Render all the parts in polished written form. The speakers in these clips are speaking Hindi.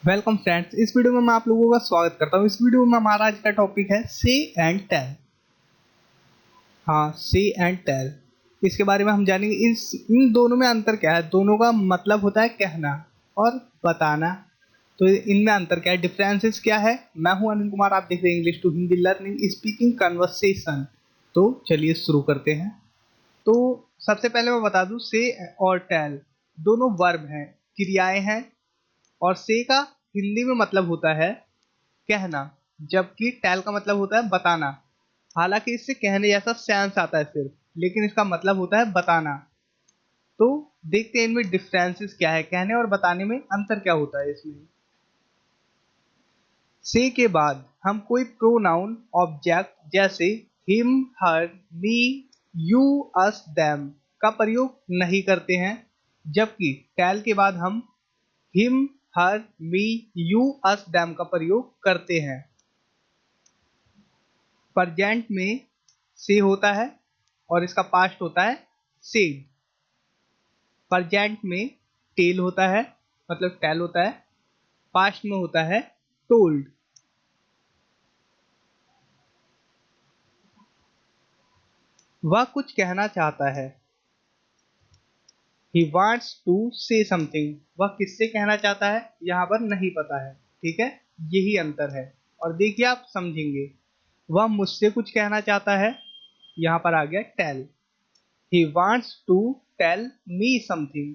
वेलकम फ्रेंड्स, इस वीडियो में मैं आप लोगों का स्वागत करता हूं। इस वीडियो में हमारा आज का टॉपिक है से एंड टेल। हाँ, से एंड टेल, इसके बारे में हम जानेंगे। इन दोनों में अंतर क्या है। दोनों का मतलब होता है कहना और बताना। तो इनमें अंतर क्या है, डिफरेंसेस क्या है। मैं हूं अनिल कुमार, आप देख रहे हैं English to Hindi learning speaking conversation. तो चलिए शुरू करते हैं। तो सबसे पहले मैं बता दूं, से और टेल दोनों वर्ब हैं, क्रियाएं हैं। और से का हिंदी में मतलब होता है कहना, जबकि टेल का मतलब होता है बताना। हालांकि इससे कहने जैसा सेंस आता है सिर्फ, लेकिन इसका मतलब होता है बताना। तो देखते हैं इनमें डिफरेंसेस क्या है, कहने और बताने में अंतर क्या होता है इसमें। से के बाद हम कोई प्रोनाउन ऑब्जेक्ट जैसे him, her, me, you, us, them का प्रयोग नहीं करते हैं, जबकि टेल के बाद हम him, her, me, you, us, them का प्रयोग करते हैं। प्रेजेंट में से होता है और इसका पास्ट होता है सेड। प्रेजेंट में टेल होता है, मतलब टेल होता है। पास्ट में होता है टोल्ड। वह कुछ कहना चाहता है। He wants to say something. वह किससे कहना चाहता है यहाँ पर नहीं पता है, ठीक है। यही अंतर है। और देखिए आप समझेंगे, वह मुझसे कुछ कहना चाहता है, यहाँ पर आ गया tell. He wants to tell me something.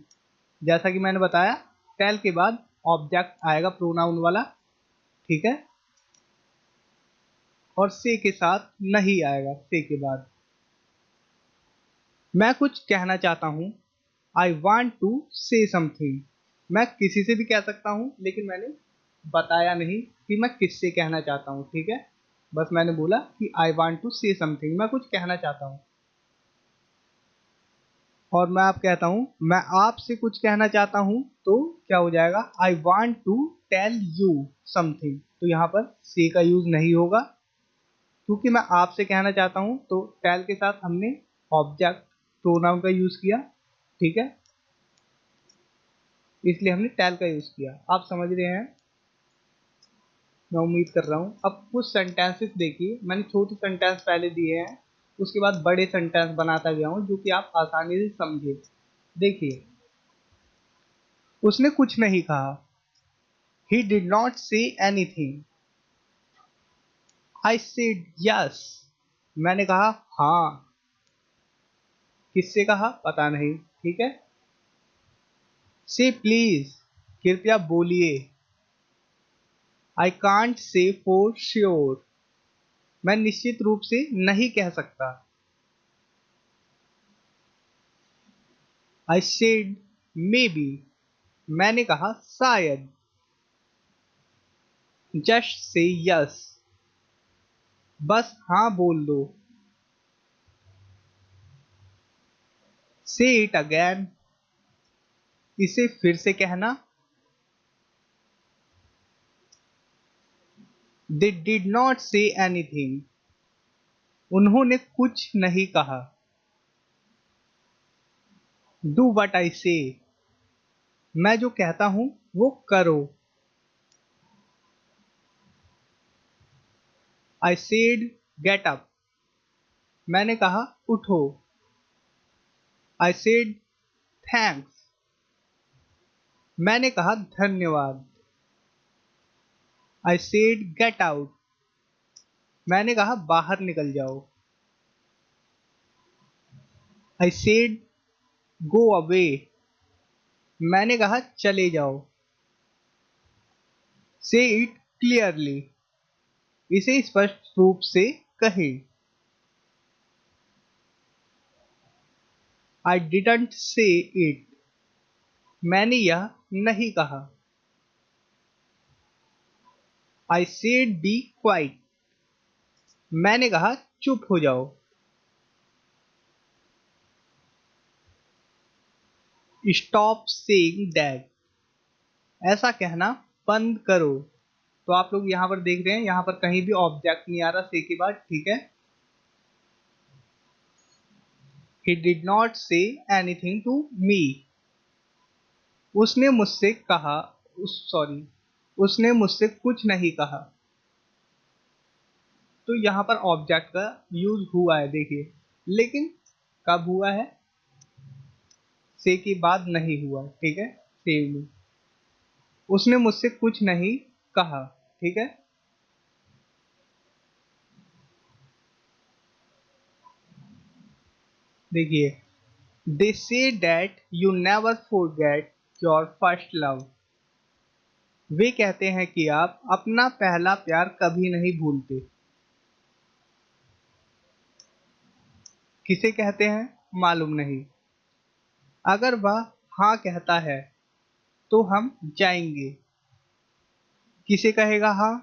जैसा कि मैंने बताया, टेल के बाद ऑब्जेक्ट आएगा प्रोनाउन वाला, ठीक है। और से के साथ नहीं आएगा, से के बाद। मैं कुछ कहना चाहता हूं। I want to say something. मैं किसी से भी कह सकता हूं, लेकिन मैंने बताया नहीं कि मैं किससे कहना चाहता हूं, ठीक है। बस मैंने बोला कि I want to say something, मैं कुछ कहना चाहता हूं। और मैं आप कहता हूं मैं आपसे कुछ कहना चाहता हूं, तो क्या हो जाएगा, I want to tell you something. तो यहाँ पर से का यूज नहीं होगा, क्योंकि मैं आपसे कहना चाहता हूं। तो टेल के साथ हमने ऑब्जेक्ट प्रोनाउन का यूज किया, ठीक है। इसलिए हमने टेल का यूज किया। आप समझ रहे हैं, मैं उम्मीद कर रहा हूं। अब कुछ सेंटेंसेस देखिए, मैंने छोटे सेंटेंस पहले दिए हैं, उसके बाद बड़े सेंटेंस बनाता गया हूं, जो कि आप आसानी से समझे। देखिए, उसने कुछ नहीं कहा। ही did not say anything. I said yes. मैंने कहा हाँ। किससे कहा पता नहीं, ठीक है। से प्लीज, कृपया बोलिए। I can't say for sure. मैं निश्चित रूप से नहीं कह सकता। I said may be. मैंने कहा शायद। Just say yes. बस हाँ बोल दो। से इट अगेन। इसे फिर से कहना। They did not say anything. उन्होंने कुछ नहीं कहा। डू वट आई से। मैं जो कहता हूं वो करो। I said get up. मैंने कहा उठो। I said thanks. मैंने कहा धन्यवाद। I said get out. मैंने कहा बाहर निकल जाओ। I said go away. मैंने कहा चले जाओ। से इट क्लियरली। इसे स्पष्ट रूप से कहे। I didn't say it. मैंने यह नहीं कहा। I said be quiet. मैंने कहा चुप हो जाओ। Stop saying that. ऐसा कहना बंद करो। तो आप लोग यहाँ पर देख रहे हैं, यहाँ पर कहीं भी ऑब्जेक्ट नहीं आ रहा से के बाद, ठीक है। He did not say anything to me. उसने मुझसे कहा, सॉरी, उसने मुझसे कुछ नहीं कहा। तो यहाँ पर ऑब्जेक्ट का यूज हुआ है देखिए, लेकिन कब हुआ है? से के बाद नहीं हुआ, ठीक है। सेव में उसने मुझसे कुछ नहीं कहा, ठीक है। देखिए, they say that you never forget your first love. वे कहते हैं कि आप अपना पहला प्यार कभी नहीं भूलते। किसे कहते हैं मालूम नहीं। अगर वह हाँ कहता है तो हम जाएंगे। किसे कहेगा हाँ?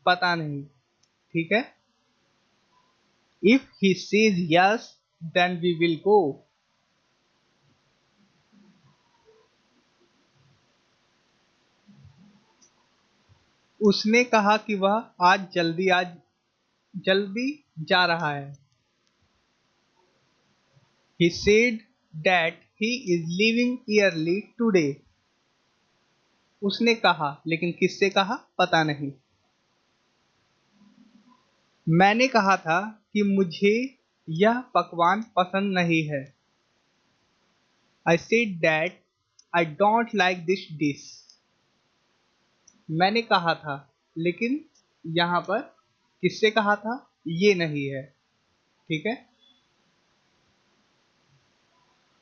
पता नहीं, ठीक है। If he says yes then we will go. उसने कहा कि वह आज जल्दी जा रहा है। He said that he is leaving early today. उसने कहा, लेकिन किससे कहा पता नहीं। मैंने कहा था कि मुझे यह पकवान पसंद नहीं है। I said that I don't like this dish. मैंने कहा था, लेकिन यहाँ पर किससे कहा था ये नहीं है, ठीक है।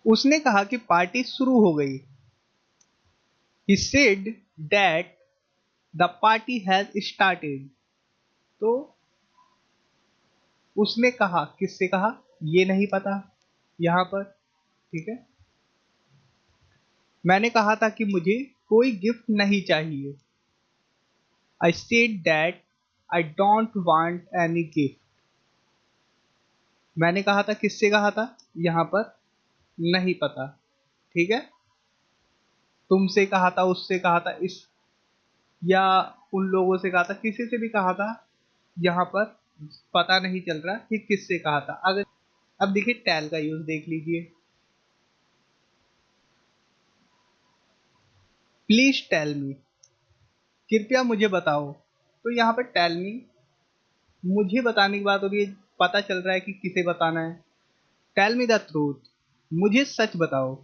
उसने कहा कि पार्टी शुरू हो गई। He said that the party has started. तो उसने कहा, किससे कहा ये नहीं पता यहां पर, ठीक है। मैंने कहा था कि मुझे कोई गिफ्ट नहीं चाहिए। I said that I don't want any gift. मैंने कहा था, किससे कहा था यहां पर नहीं पता, ठीक है। तुमसे कहा था, उससे कहा था, इस या उन लोगों से कहा था, किसी से भी कहा था, यहां पर पता नहीं चल रहा कि किससे कहा था। अगर अब देखिए टेल का यूज देख लीजिए। प्लीज टेल मी, कृपया मुझे बताओ। तो यहाँ पर टेल मी मुझे बताने की बात हो रही है, पता चल रहा है कि किसे बताना है। टेल मी द ट्रूथ, मुझे सच बताओ।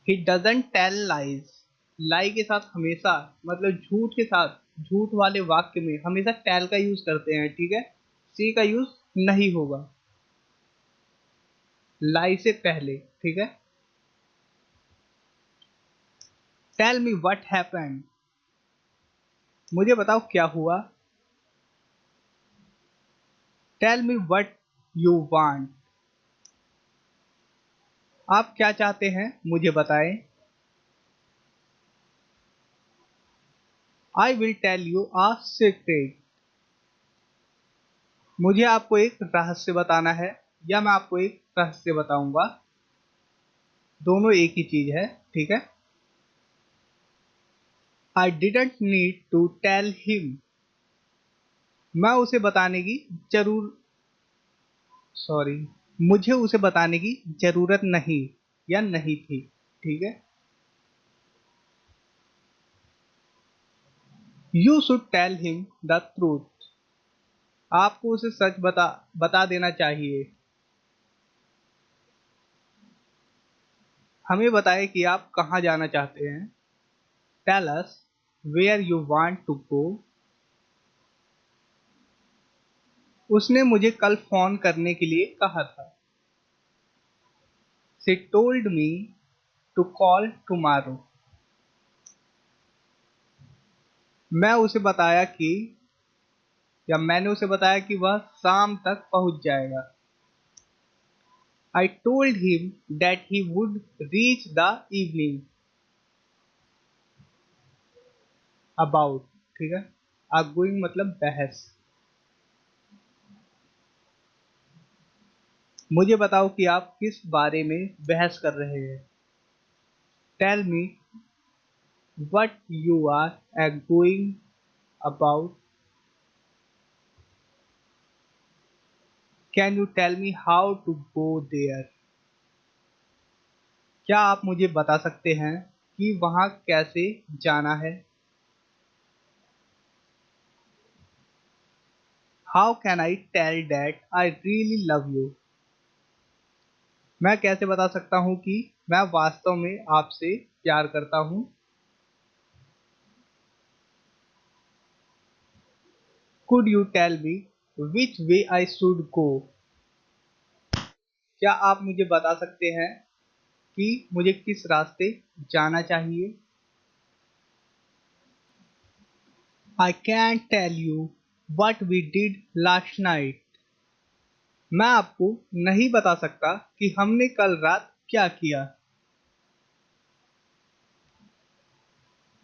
He doesn't tell lies. Lie के साथ हमेशा, मतलब झूठ के साथ, झूठ वाले वाक्य में हमेशा टेल का यूज करते हैं, ठीक है। सी का यूज नहीं होगा लाई से पहले, ठीक है। टेल मी व्हाट हैपेंड, मुझे बताओ क्या हुआ। Tell me what you want, आप क्या चाहते हैं मुझे बताएं। I will tell you a secret, मुझे आपको एक रहस्य बताना है या मैं आपको एक रहस्य बताऊंगा, दोनों एक ही चीज है, ठीक है। I didn't need to tell him, मैं उसे बताने की जरूर सॉरी मुझे उसे बताने की जरूरत नहीं या नहीं थी, ठीक है। You should tell him the truth, आपको उसे सच बता देना चाहिए। हमें बताए कि आप कहाँ जाना चाहते हैं। Tell us where you want to go, उसने मुझे कल फोन करने के लिए कहा था। She told me to call tomorrow, मैं उसे बताया कि या मैंने उसे बताया कि वह शाम तक पहुंच जाएगा। I told him that he would reach the evening about, ठीक है। आर्गुइंग मतलब बहस। मुझे बताओ कि आप किस बारे में बहस कर रहे हैं। Tell me what you are arguing about, can you tell me how to go there, क्या आप मुझे बता सकते हैं कि वहां कैसे जाना है। How can I tell that I really love you? मैं कैसे बता सकता हूँ कि मैं वास्तव में आपसे प्यार करता हूँ? Could you tell me which way I should go? क्या आप मुझे बता सकते हैं कि मुझे किस रास्ते जाना चाहिए? I can tell you what we did last night. मैं आपको नहीं बता सकता कि हमने कल रात क्या किया।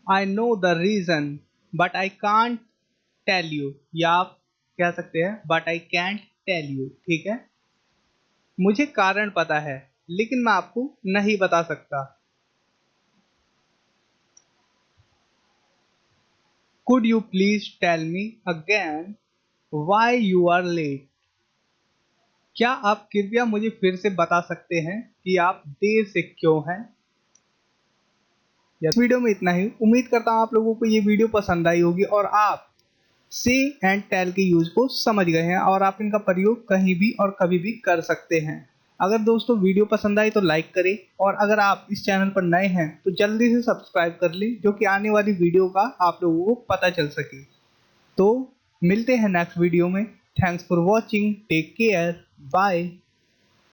I know the reason but I can't tell you, या आप कह सकते हैं but I can't tell you. ठीक है, मुझे कारण पता है लेकिन मैं आपको नहीं बता सकता। Could you please tell me again why you are late? क्या आप कृपया मुझे फिर से बता सकते हैं कि आप देर से क्यों हैं? इस वीडियो में इतना ही। उम्मीद करता हूँ आप लोगों को ये वीडियो पसंद आई होगी और आप से एंड टेल के यूज को समझ गए हैं और आप इनका प्रयोग कहीं भी और कभी भी कर सकते हैं। अगर दोस्तों वीडियो पसंद आई तो लाइक करें और अगर आप इस चैनल पर नए हैं तो जल्दी से सब्सक्राइब कर लें, जो कि आने वाली वीडियो का आप लोगों को पता चल सके। तो मिलते हैं नेक्स्ट वीडियो में। Thanks for watching, take care, bye.